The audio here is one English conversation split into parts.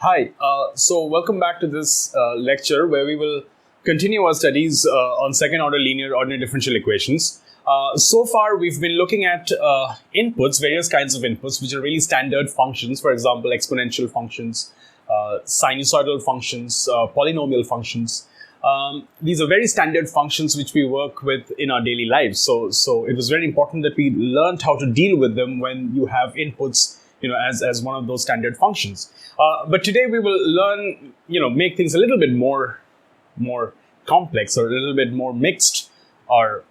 Hi, so welcome back to this lecture where we will continue our studies on second order linear ordinary differential equations. So far, we've been looking at inputs, various kinds of inputs, which are really standard functions, for example, exponential functions, sinusoidal functions, polynomial functions. These are very standard functions which we work with in our daily lives. So it was very important that we learned how to deal with them when you have inputs, as one of those standard functions. But today we will learn, make things a little bit more complex or a little bit more mixed, or,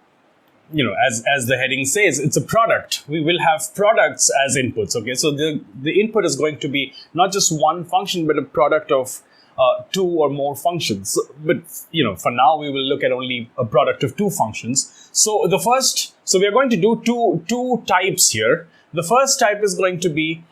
as the heading says, it's a product. We will have products as inputs. Okay, so the input is going to be not just one function, but a product of two or more functions. But for now we will look at only a product of two functions. So we are going to do two types here. The first type is going to be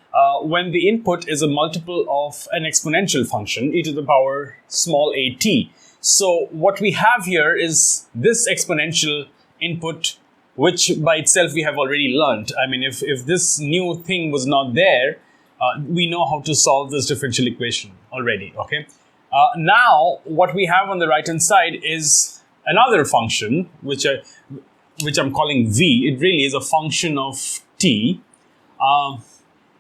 when the input is a multiple of an exponential function, e to the power small a t. So what we have here is this exponential input, which by itself we have already learned. I mean, if this new thing was not there, we know how to solve this differential equation already, okay? Now, what we have on the right-hand side is another function, which I'm calling v. It really is a function of t.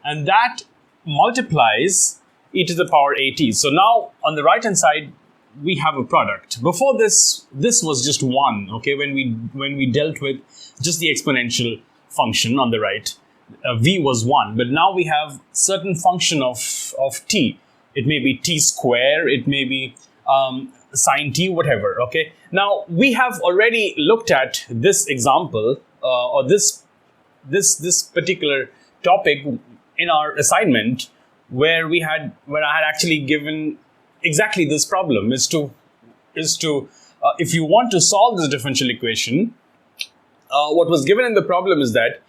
And that multiplies e to the power at. So now on the right hand side we have a product. Before this was just 1, okay, when we dealt with just the exponential function on the right, v was 1, but now we have certain function of t. It may be t square, it may be sine t, whatever, okay. Now we have already looked at this example or this particular topic in our assignment, where I had actually given exactly this problem is to if you want to solve this differential equation, what was given in the problem is that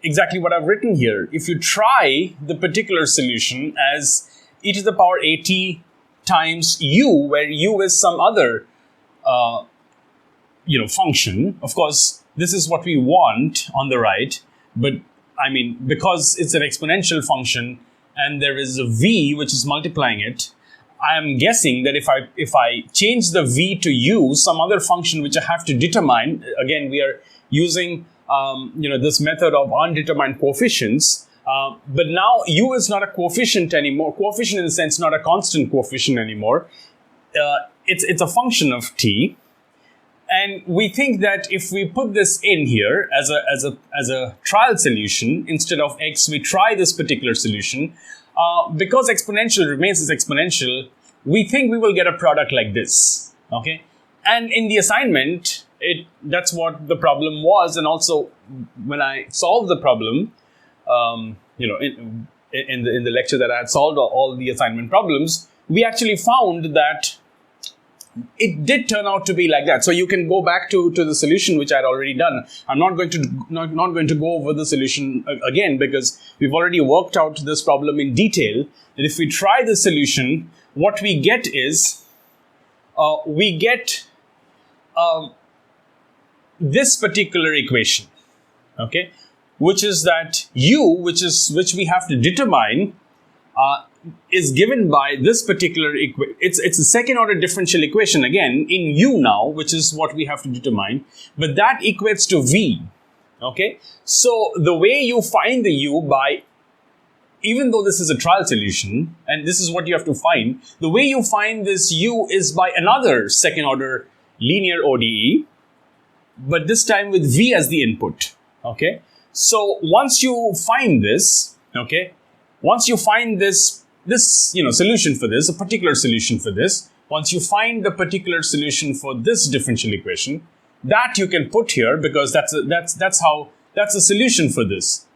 exactly what I've written here. If you try the particular solution as e to the power at times u, where u is some other function. Of course, this is what we want on the right, but I mean, because it's an exponential function and there is a v which is multiplying it, I am guessing that if I change the v to u, some other function which I have to determine, again we are using this method of undetermined coefficients, but now u is not a coefficient anymore. Coefficient in the sense not a constant coefficient anymore. It's a function of t. And we think that if we put this in here as a trial solution, instead of x, we try this particular solution. Because exponential remains as exponential, we think we will get a product like this. Okay, and in the assignment, that's what the problem was. And also, when I solved the problem, in the lecture that I had solved all the assignment problems, we actually found that it did turn out to be like that. So you can go back to the solution which I had already done. I'm not going to go over the solution again, because we've already worked out this problem in detail. And if we try the solution, what we get is this particular equation, okay, which is that u, which we have to determine, is given by this particular equation. It's a second order differential equation again in u now, which is what we have to determine, but that equates to v. Okay, so the way you find the u, by, even though this is a trial solution and this is what you have to find, the way you find this u is by another second order linear ODE, but this time with v as the input. Okay, so once you find this, okay, once you find this solution for this, a particular solution for this, once you find the particular solution for this differential equation, that you can put here, because that's a solution for this,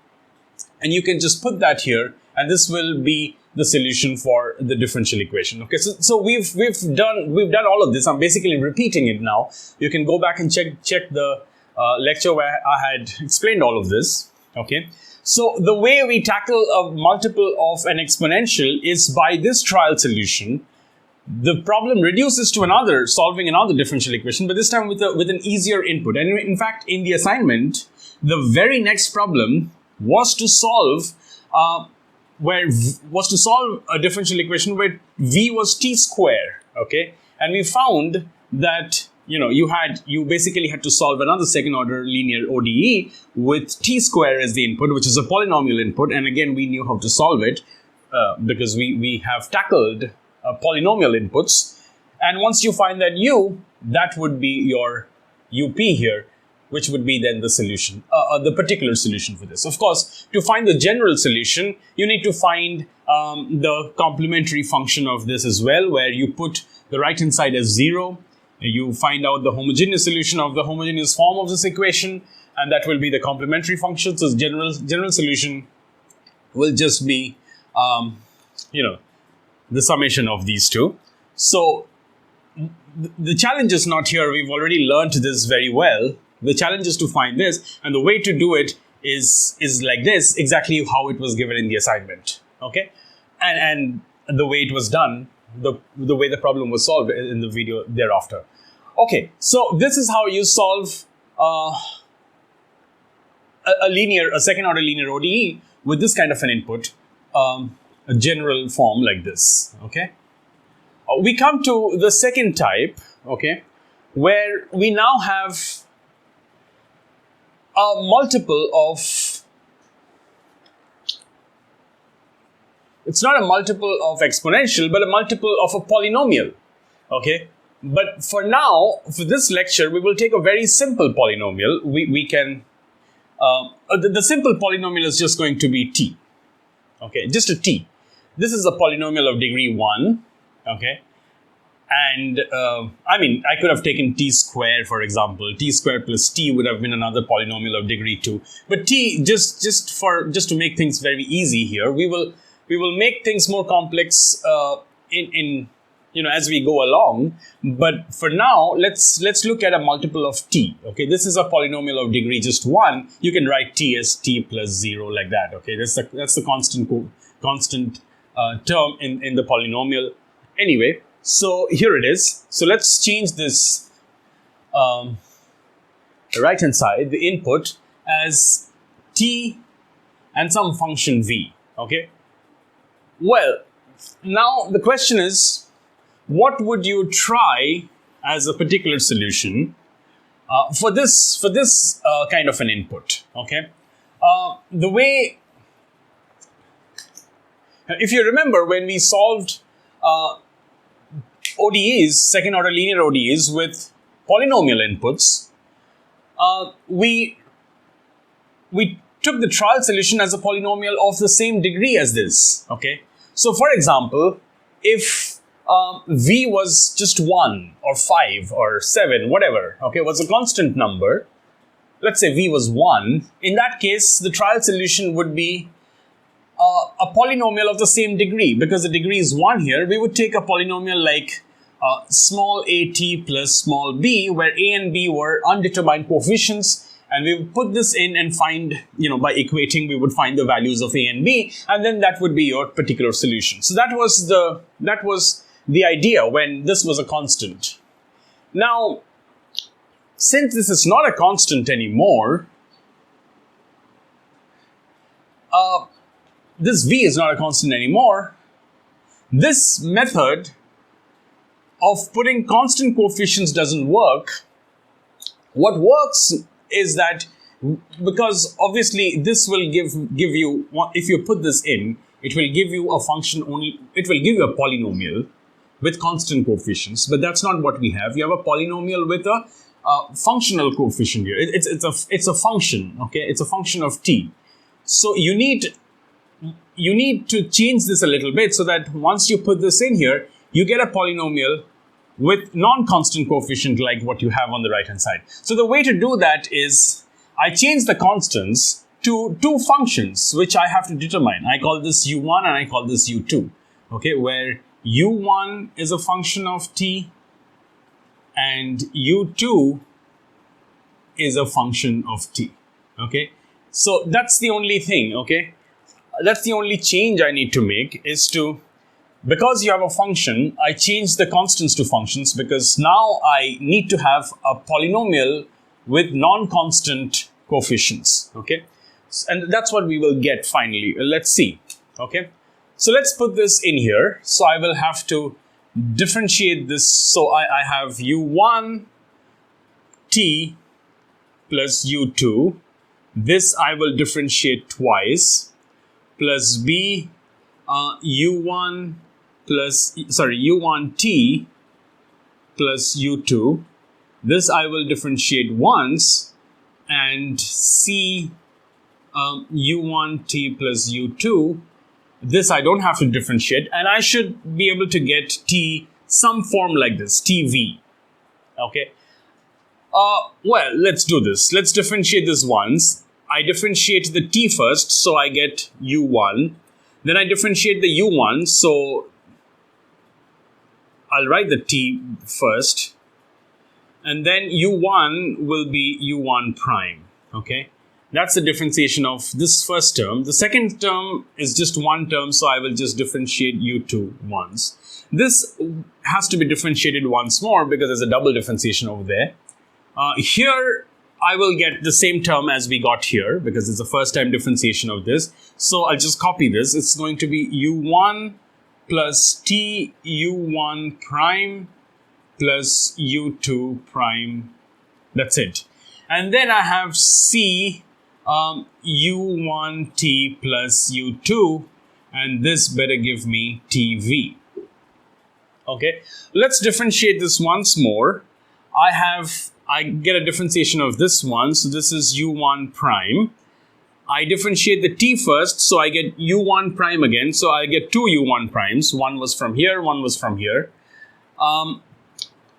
and you can just put that here, and this will be the solution for the differential equation. Okay, so we've done all of this. I'm basically repeating it now. You can go back and check the lecture where I had explained all of this. Okay. So the way we tackle a multiple of an exponential is by this trial solution. The problem reduces to solving another differential equation, but this time with an easier input. And in fact, in the assignment, the very next problem was to solve was to solve a differential equation where v was t square, okay? And we found that, you basically had to solve another second order linear ODE with t square as the input, which is a polynomial input. And again, we knew how to solve it because we have tackled polynomial inputs. And once you find that u, that would be your up here, which would be then the solution, the particular solution for this. Of course, to find the general solution, you need to find the complementary function of this as well, where you put the right-hand side as 0, you find out the homogeneous solution of the homogeneous form of this equation, and that will be the complementary function. So general solution will just be, the summation of these two. So the challenge is not here. We've already learned this very well. The challenge is to find this, and the way to do it is like this, exactly how it was given in the assignment, okay? And the way it was done, the way the problem was solved in the video thereafter. Okay, so this is how you solve a second order linear ODE with this kind of an input, a general form like this, okay? We come to the second type, okay, where we now have a multiple of, it's not a multiple of exponential, but a multiple of a polynomial, okay? But for now, for this lecture, we will take a very simple polynomial. We can, the simple polynomial is just going to be t, okay, just a t. This is a polynomial of degree 1, okay? And I could have taken t square, for example. T square plus t would have been another polynomial of degree 2. But t, just to make things very easy here, we will make things more complex as we go along. But for now, let's look at a multiple of t. Okay, this is a polynomial of degree just 1. You can write t as t plus 0 like that. Okay, that's the constant term in the polynomial. Anyway. So here it is. So let's change this the right hand side, the input, as t and some function v. Okay. Well, now the question is, what would you try as a particular solution for this kind of an input? Okay. The way, if you remember, when we solved ODEs, second order linear ODEs with polynomial inputs, we took the trial solution as a polynomial of the same degree as this, okay? So for example, if v was just 1 or 5 or 7, whatever, okay, was a constant number, let's say v was 1, in that case, the trial solution would be a polynomial of the same degree. Because the degree is 1 here, we would take a polynomial like small at plus small b, where a and b were undetermined coefficients, and we would put this in and find, by equating, we would find the values of a and b, and then that would be your particular solution. So that was the idea when this was a constant. Now, since this is not a constant anymore, this v is not a constant anymore, this method of putting constant coefficients doesn't work. What works is that, because obviously this will give you, if you put this in, it will give you a function only, it will give you a polynomial with constant coefficients, but that's not what we have. You have a polynomial with a functional coefficient here. It's a function, okay? It's a function of t. So you need to change this a little bit so that once you put this in here, you get a polynomial with non-constant coefficient like what you have on the right hand side. So the way to do that is, I change the constants to two functions which I have to determine. I call this u1 and I call this u2, okay, where u1 is a function of t and u2 is a function of t, okay. So that's the only thing, okay. That's the only change I need to make, is to, because you have a function, I change the constants to functions, because now I need to have a polynomial with non-constant coefficients, okay. And that's what we will get finally. Let's see. Okay, so let's put this in here. So I will have to differentiate this. So I have u1 t plus u2. This I will differentiate twice, plus b u1 u1t plus u2. This I will differentiate once, and c u1t plus u2. This I don't have to differentiate, and I should be able to get t some form like this, tv. Okay. Well, let's do this. Let's differentiate this once. I differentiate the t first, so I get u1. Then I differentiate the u1, so I'll write the t first. And then u1 will be u1 prime. Okay. That's the differentiation of this first term. The second term is just one term, so I will just differentiate u2 once. This has to be differentiated once more because there's a double differentiation over there. Here, I will get the same term as we got here because it's the first time differentiation of this. So I'll just copy this. It's going to be u1 plus t u1 prime plus u2 prime. That's it. And then I have c u1t plus u2, and this better give me tv. Okay, let's differentiate this once more. I get a differentiation of this one, so this is u1 prime. I differentiate the t first, so I get u1 prime again, so I get two u1 primes. One was from here, one was from here.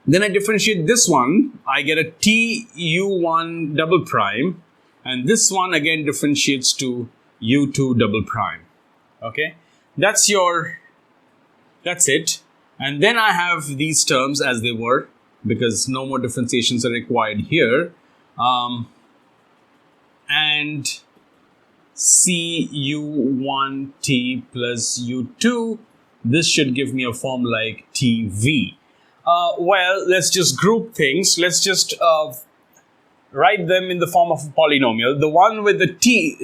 Then I differentiate this one, I get a t u1 double prime, and this one again differentiates to u2 double prime. Okay, that's it. And then I have these terms as they were, because no more differentiations are required here. And c u1t plus u2, this should give me a form like tv. Well, let's just group things. Let's just write them in the form of a polynomial. The ones with the t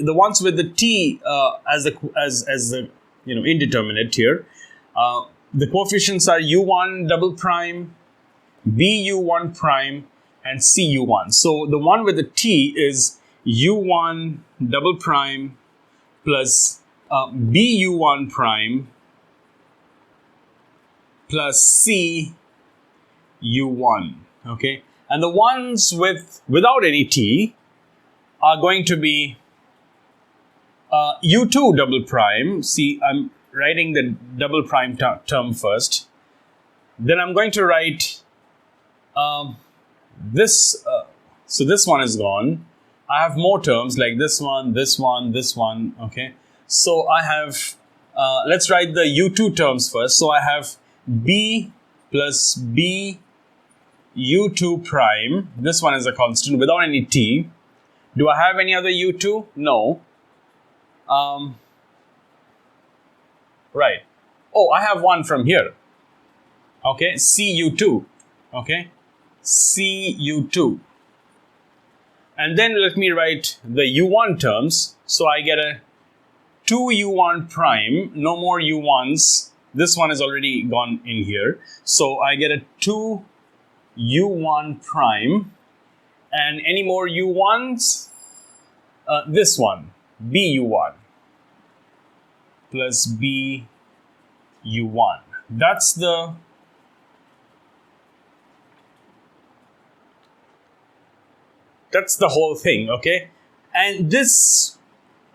as the indeterminate here. The coefficients are u1 double prime, bu1 prime, and cu1. So the one with the t is u1 double prime plus bu1 prime plus cu1. Okay, and the ones without any t are going to be u2 double prime. See, I'm writing the double prime term first. Then I'm going to write this. So this one is gone. I have more terms like this one, this one, this one. Okay, so I have. Let's write the u2 terms first. So I have b plus b u2 prime. This one is a constant without any t. Do I have any other u2? No. Right. Oh, I have one from here. Okay, cu2. Okay, cu2. And then let me write the u1 terms. So I get a 2u1 prime, no more u1s. This one is already gone in here. So I get a 2u1 prime. And any more u1s? This one, bu1 plus bu1. That's the whole thing, okay? And this,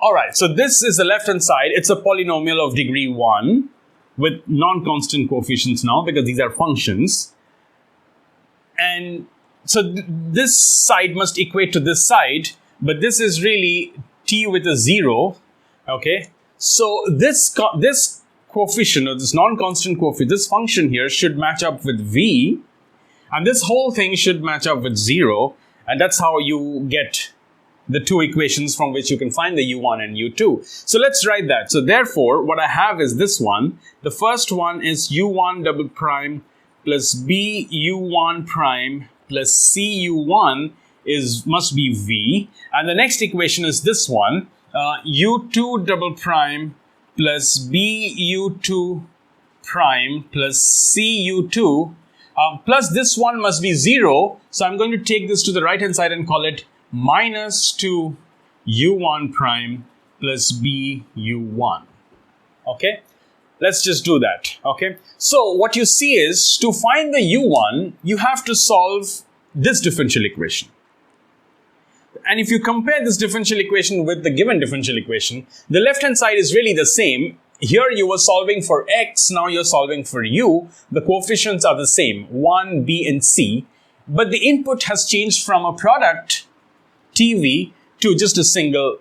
all right, so this is the left-hand side. It's a polynomial of degree 1 with non-constant coefficients now because these are functions. And so this side must equate to this side, but this is really t with a 0, okay? So this coefficient, or this non-constant coefficient, this function here should match up with v, and this whole thing should match up with 0, and that's how you get the two equations from which you can find the u1 and u2. So let's write that. So therefore, what I have is this one. The first one is u1 double prime plus bu1 prime plus cu1 must be v. And the next equation is this one, u2 double prime plus bu2 prime plus cu2 plus this one must be 0. So I'm going to take this to the right hand side and call it minus 2 u1 prime plus bu1. Okay, let's just do that. Okay, so what you see is to find the u1, you have to solve this differential equation. And if you compare this differential equation with the given differential equation, the left hand side is really the same. Here you were solving for x, now you're solving for u. The coefficients are the same, 1, b and c. But the input has changed from a product, tv, to just a single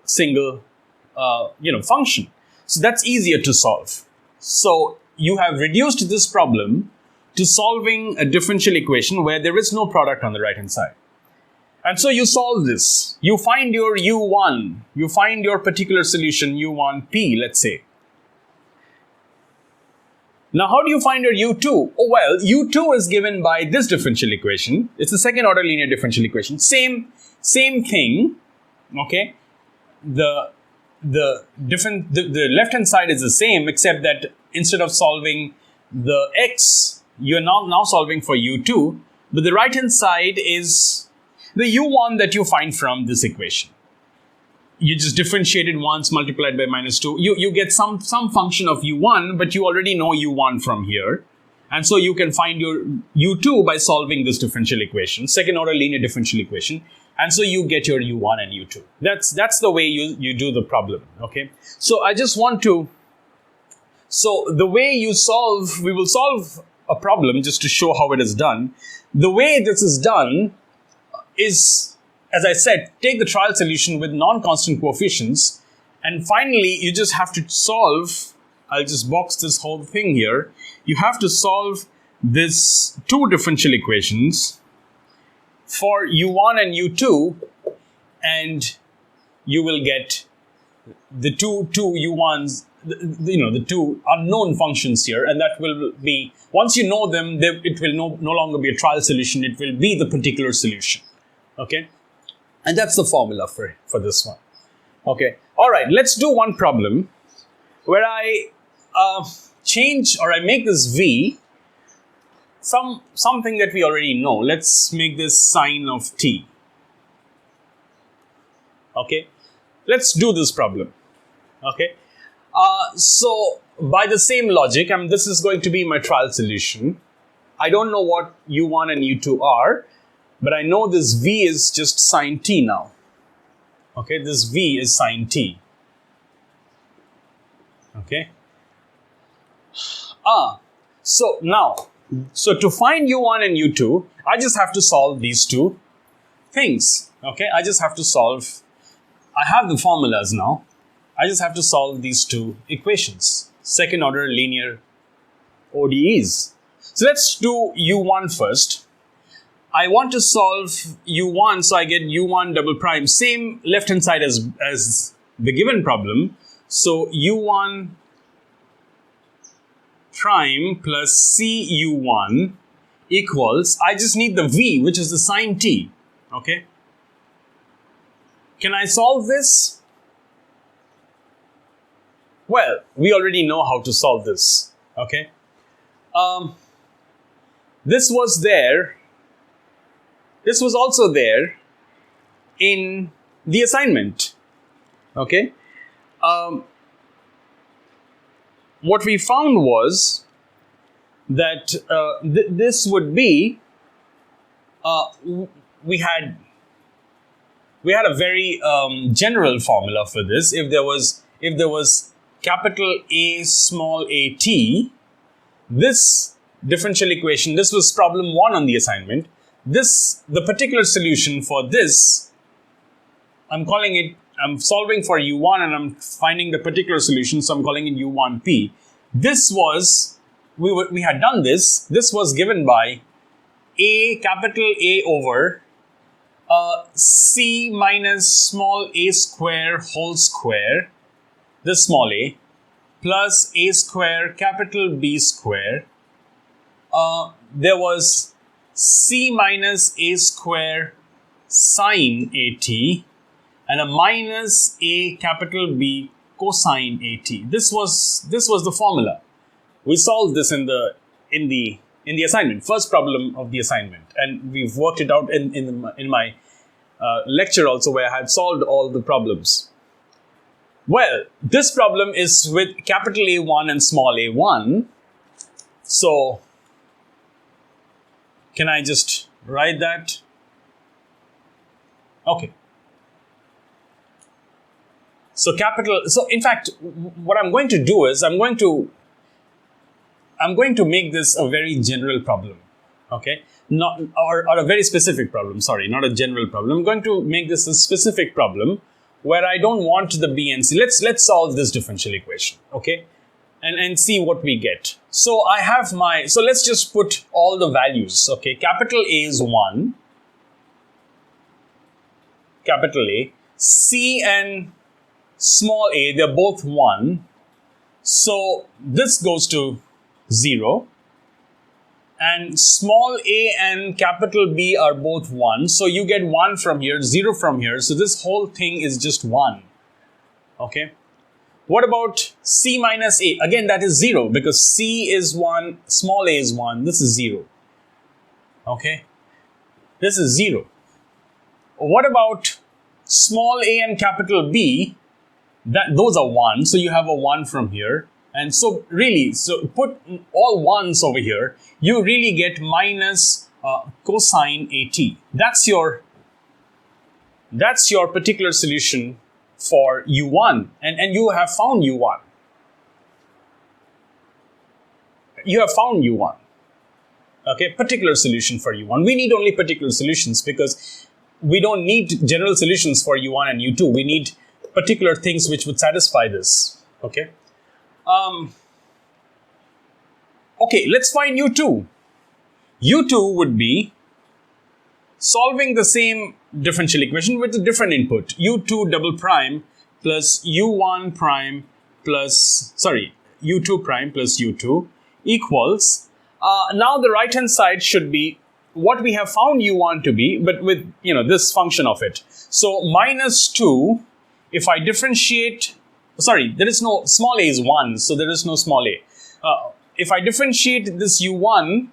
function. So that's easier to solve. So you have reduced this problem to solving a differential equation where there is no product on the right hand side. And so you solve this. You find your u1. You find your particular solution, u1p, let's say. Now, how do you find your u2? Oh, well, u2 is given by this differential equation. It's the second order linear differential equation. Same thing, okay? The left hand side is the same, except that instead of solving the x, you're now solving for u2, but the right hand side is the u1 that you find from this equation. You just differentiate it once, multiplied by minus 2. You get some function of u1, but you already know u1 from here. And so you can find your u2 by solving this differential equation, second order linear differential equation. And so you get your u1 and u2. That's the way you do the problem, okay? So I just want to, so the way we will solve a problem just to show how it is done. The way this is done is, as I said, take the trial solution with non-constant coefficients, and finally you just have to solve, I'll just box this whole thing here, you have to solve this two differential equations for u1 and u2, and you will get the two u1s, the two unknown functions here, and that will be, once you know them, it will no longer be a trial solution, it will be the particular solution, okay? And that's the formula for this one. Okay. All right. Let's do one problem where I change, or I make this v something that we already know. Let's make this sine of t. Okay. Let's do this problem. Okay. So by the same logic, this is going to be my trial solution. I don't know what u1 and u2 are, but I know this v is just sine t now. Okay, this v is sine t. Okay. So to find u1 and u2, I just have to solve these two things. Okay, I just have to solve, I have the formulas now. I just have to solve these two equations, second order linear ODEs. So let's do u1 first. I want to solve u1, so I get u1 double prime, same left hand side as the given problem. So u1 prime plus cu1 equals, I just need the v, which is the sine t. Okay. Can I solve this? Well, we already know how to solve this. Okay. This was there. This was also there in the assignment. Okay. What we found was that this would be, we had a very general formula for this. If there was capital A small a t, this differential equation, this was problem 1 on the assignment. The particular solution for this, I'm solving for u1 and I'm finding the particular solution, so I'm calling it u1p. This was, we had done this. This was given by capital A over c minus small a square whole square, this small a, plus a square capital B square. There was c minus a square sine at and a minus a capital B cosine AT. This was the formula. We solved this in the assignment, first problem of the assignment, and we've worked it out in my lecture also, where I had solved all the problems. Well, this problem is with capital A1 and small a1. So, can I just write that? Okay. So in fact, what I'm going to do is I'm going to make this a very general problem. Okay, or a very specific problem. Sorry, not a general problem. I'm going to make this a specific problem where I don't want the B and C. Let's solve this differential equation. Okay, and see what we get. So I have so let's just put all the values. Okay, capital A is 1. Capital A, C and small a, they're both 1. So this goes to 0. And small a and capital B are both 1. So you get 1 from here, 0 from here. So this whole thing is just 1. Okay. What about C minus A? Again, that is 0 because C is 1, small a is 1. This is 0. Okay. This is 0. What about small a and capital B? Those are 1. So you have a 1 from here. And so really, so put all 1s over here, you really get minus cosine AT. That's your particular solution for U1. And you have found U1. You have found U1. Okay, particular solution for U1. We need only particular solutions because we don't need general solutions for U1 and U2. We need particular things which would satisfy this. Okay. Okay, let's find U2. U2 would be solving the same differential equation with a different input. U2 double prime plus U1 prime plus, U2 prime plus U2 equals, now the right hand side should be what we have found U1 to be, but with, this function of it. So minus 2, if I differentiate, there is no, small a is 1, so there is no small a. If I differentiate this U1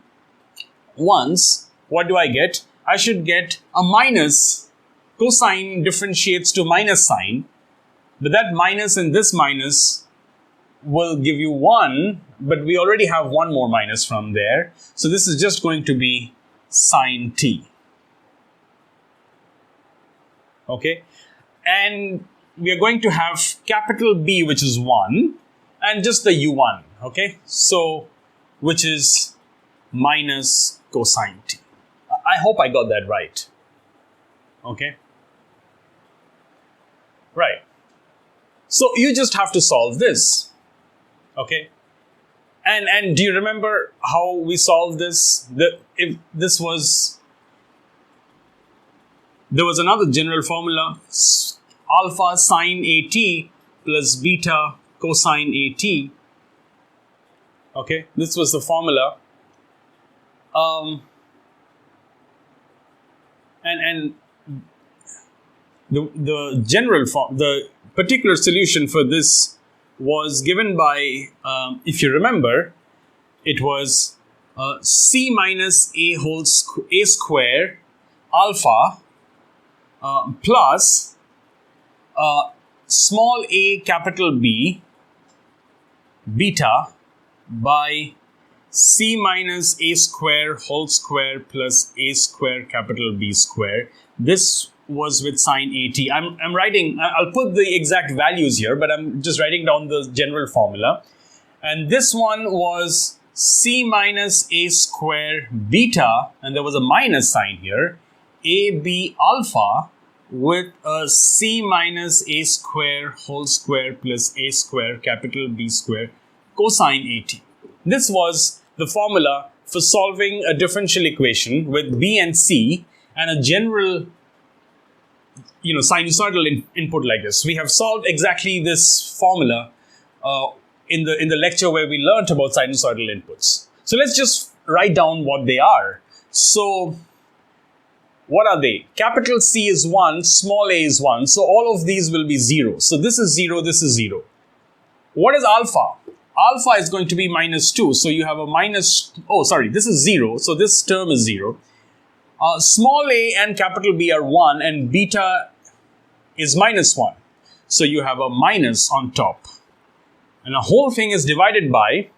once, what do I get? I should get a minus. Cosine differentiates to minus sign, but that minus and this minus will give you 1, but we already have one more minus from there. So this is just going to be sine t. Okay, and we are going to have capital B, which is 1, and just the U1, okay? So, which is minus cosine t. I hope I got that right. Okay? Right. So, you just have to solve this. Okay? And do you remember how we solved this? If this was, there was another general formula, alpha sine AT plus beta cosine AT. Okay, this was the formula. And the general form, the particular solution for this was given by, if you remember, it was C minus A square alpha plus small a capital B beta by C minus A square whole square plus A square capital B square. This was with sine AT. I'm writing, I'll put the exact values here, but I'm just writing down the general formula. And this one was C minus A square beta, and there was a minus sign here, AB alpha with a C minus A square whole square plus A square capital B square cosine AT. This was the formula for solving a differential equation with B and C and a general, sinusoidal input like this. We have solved exactly this formula in the lecture where we learned about sinusoidal inputs. So let's just write down what they are. So what are they? Capital C is 1, small a is 1. So all of these will be 0. So this is 0, this is 0. What is alpha? Alpha is going to be minus 2. So you have a minus, oh sorry, this is 0. So this term is 0. Small a and capital B are 1 and beta is minus 1. So you have a minus on top. And the whole thing is divided by,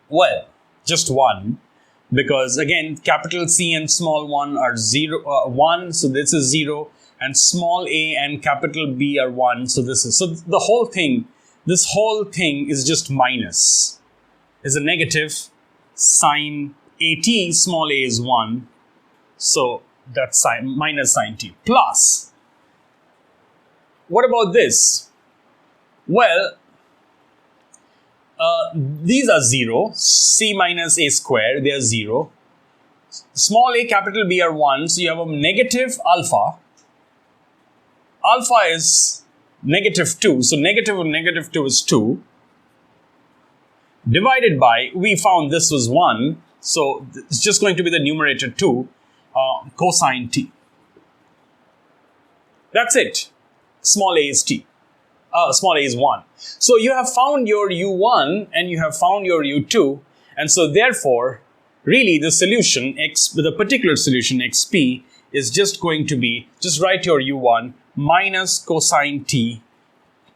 well, just 1. Because again, capital C and small 1 are 1. So this is 0. And small a and capital B are 1. So this is, so the whole thing, this whole thing is just minus. Is a negative sine at, small a is 1. So that's sine, minus sine t. Plus, what about this? Well, these are 0. C minus a square, they are 0. Small a, capital B are 1. So you have a negative alpha. Alpha is negative 2. So negative of negative 2 is 2. Divided by, we found this was 1. So it's just going to be the numerator 2. Cosine t. That's it. Small a is t. Small a is 1. So you have found your u1 and you have found your u2. And so therefore, really the solution, the particular solution xp is just going to be, just write your u1 minus cosine t,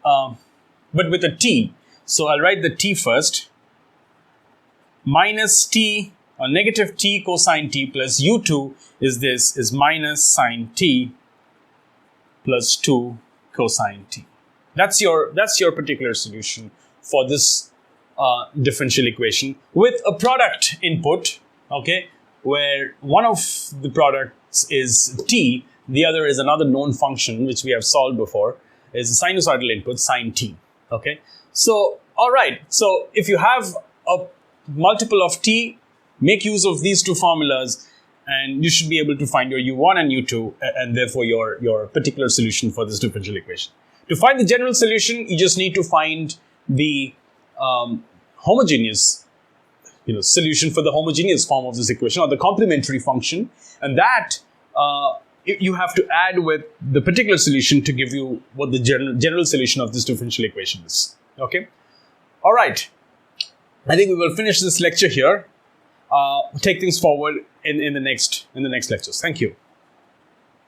but with a t. So I'll write the t first. Minus t, or negative t cosine t plus u2 is this, is minus sine t plus 2 cosine t. That's your particular solution for this differential equation with a product input, okay, where one of the products is t, the other is another known function which we have solved before, is a sinusoidal input sine t, okay. So, all right, so if you have a multiple of t, make use of these two formulas and you should be able to find your u1 and u2 and therefore your particular solution for this differential equation. To find the general solution, you just need to find the homogeneous, solution for the homogeneous form of this equation or the complementary function, and that you have to add with the particular solution to give you what the general solution of this differential equation is. Okay. All right. I think we will finish this lecture here. Take things forward in the next lectures. Thank you.